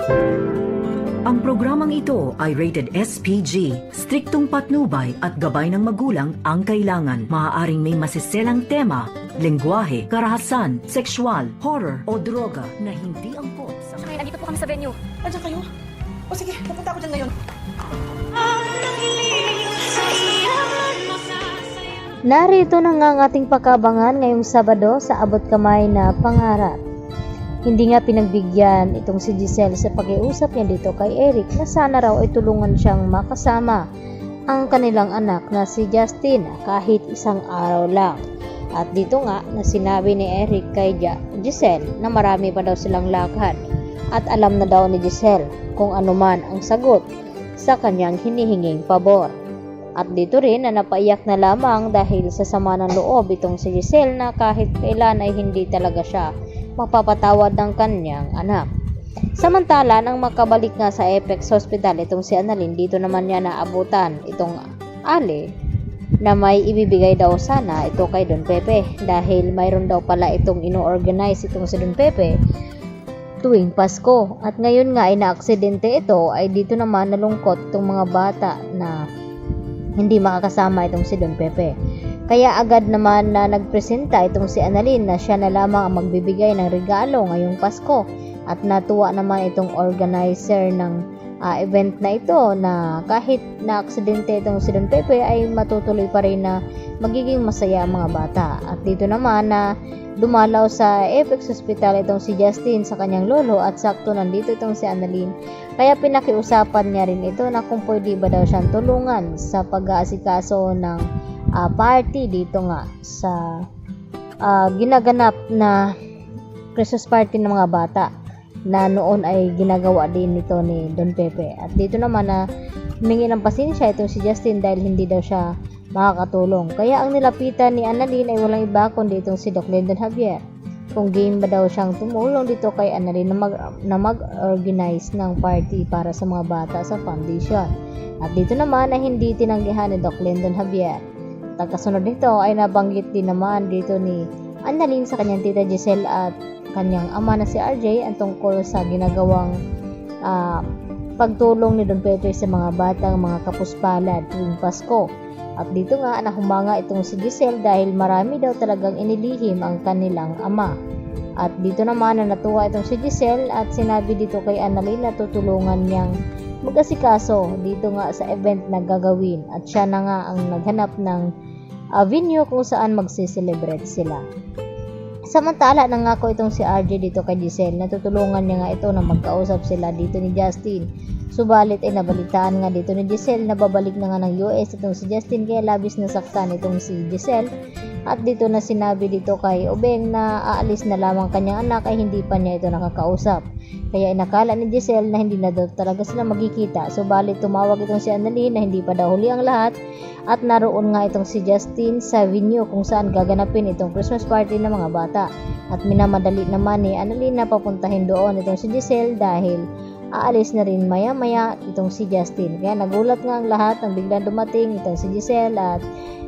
Ang programang ito ay rated SPG. Striktong patnubay at gabay ng magulang ang kailangan. Maaaring may masiselang tema, lengguwahe, karahasan, sexual, horror o droga na hindi angkop sa... Ngayon, nandito po kami sa venue. Andiyan kayo? O sige, pupunta ako dyan ngayon. Narito na nga ang ating pagkabangan ngayong Sabado sa abot kamay na pangarap. Hindi nga pinagbigyan itong si Giselle sa pakiusap niya dito kay Eric na sana raw ay tulungan siyang makasama ang kanilang anak na si Justin kahit isang araw lang. At dito nga na sinabi ni Eric kay Giselle na marami pa daw silang lakad at alam na daw ni Giselle kung ano man ang sagot sa kanyang hinihinging pabor. At dito rin na napaiyak na lamang dahil sa sama ng loob itong si Giselle na kahit kailan ay hindi talaga siya mapapatawad ng kanyang anak. Samantala, nang makabalik nga sa Apex Hospital itong si Annalyn, dito naman niya naabutan itong Ali na may ibibigay daw sana ito kay Don Pepe dahil mayroon daw pala itong ino-organize itong si Don Pepe tuwing Pasko. At ngayon nga ay na-aksidente ito, ay dito naman nalungkot itong mga bata na hindi makakasama itong si Don Pepe. Kaya agad naman na nagpresenta itong si Annalyn na siya na lamang ang magbibigay ng regalo ngayong Pasko. At natuwa naman itong organizer ng event na ito na kahit na aksidente itong si Don Pepe ay matutuloy pa rin na magiging masaya ang mga bata. At dito naman na dumalaw sa Apex Hospital itong si Justin sa kanyang lolo at sakto nandito itong si Annalyn. Kaya pinakiusapan niya rin ito na kung pwede ba daw siyang tulungan sa pag-aasikaso ng party dito nga sa ginaganap na Christmas party ng mga bata na noon ay ginagawa din nito ni Don Pepe. At dito naman na humingi ng pasensya itong si Justin dahil hindi daw siya makakatulong. Kaya ang nilapitan ni Annalyn ay walang iba kundi itong si Doc Lyndon Javier. Kung game ba daw siyang tumulong dito kay Annalyn na mag-organize ng party para sa mga bata sa foundation. At dito naman ay hindi tinanggihan ni Doc Lyndon Javier. Pagkasunod nito ay nabanggit din naman dito ni Annalyn sa kanyang tita Giselle at kanyang ama na si RJ ang tungkol sa ginagawang pagtulong ni Don Pepe sa mga batang mga kapuspalad tuwing Pasko. At dito nga nahumanga itong si Giselle dahil marami daw talagang inilihim ang kanilang ama. At dito naman na natuwa itong si Giselle at sinabi dito kay Annalyn na tutulungan niyang mag-asikaso dito nga sa event na gagawin. At siya na nga ang naghanap ng venue kung saan magsiselebrate sila. Samantala nangako itong si RJ dito kay Giselle na tutulungan niya nga ito na magkausap sila dito ni Justin. Subalit ay nabalitaan nga dito ni Giselle na babalik na nga ng US itong si Justin kaya labis na saktan itong si Giselle. At dito na sinabi dito kay Obeng na aalis na lamang kanyang anak ay hindi pa niya ito nakakausap. Kaya inakala ni Giselle na hindi na daw talaga sila magkikita. Subalit tumawag itong si Annalyn na hindi pa daw huli ang lahat at naroon nga itong si Justin sa venue kung saan gaganapin itong Christmas party ng mga bata. At minamadali naman ni Annalyn na papuntahin doon itong si Giselle dahil aalis na rin maya-maya itong si Justin. Kaya nagulat nga ang lahat nang biglang dumating itong si Giselle at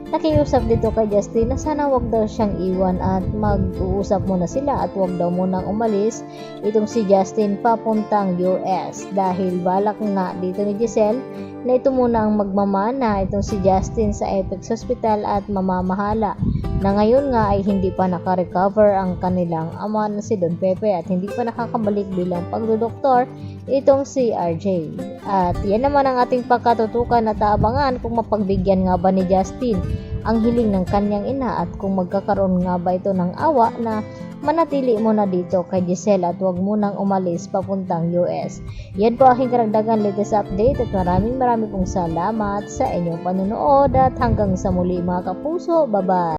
nakiusap dito kay Justin na sana wag daw siyang iwan at mag-uusap muna sila at wag daw munang umalis itong si Justin papuntang US dahil balak nga dito ni Giselle na ito muna ang magmamana itong si Justin sa Apex Hospital at mamamahala na ngayon nga ay hindi pa nakarecover ang kanilang ama na si Don Pepe at hindi pa nakakabalik bilang pagdodoktor itong si RJ. At yan naman ang ating pagkatutukan at aabangan kung mapagbigyan nga ba ni Justin ang hiling ng kanyang ina at kung magkakaroon nga ba ito ng awa na manatili muna dito kay Giselle at huwag munang umalis papuntang US. Yan po aking karagdagan latest update at maraming pong salamat sa inyong panonood at hanggang sa muli mga kapuso. Bye-bye!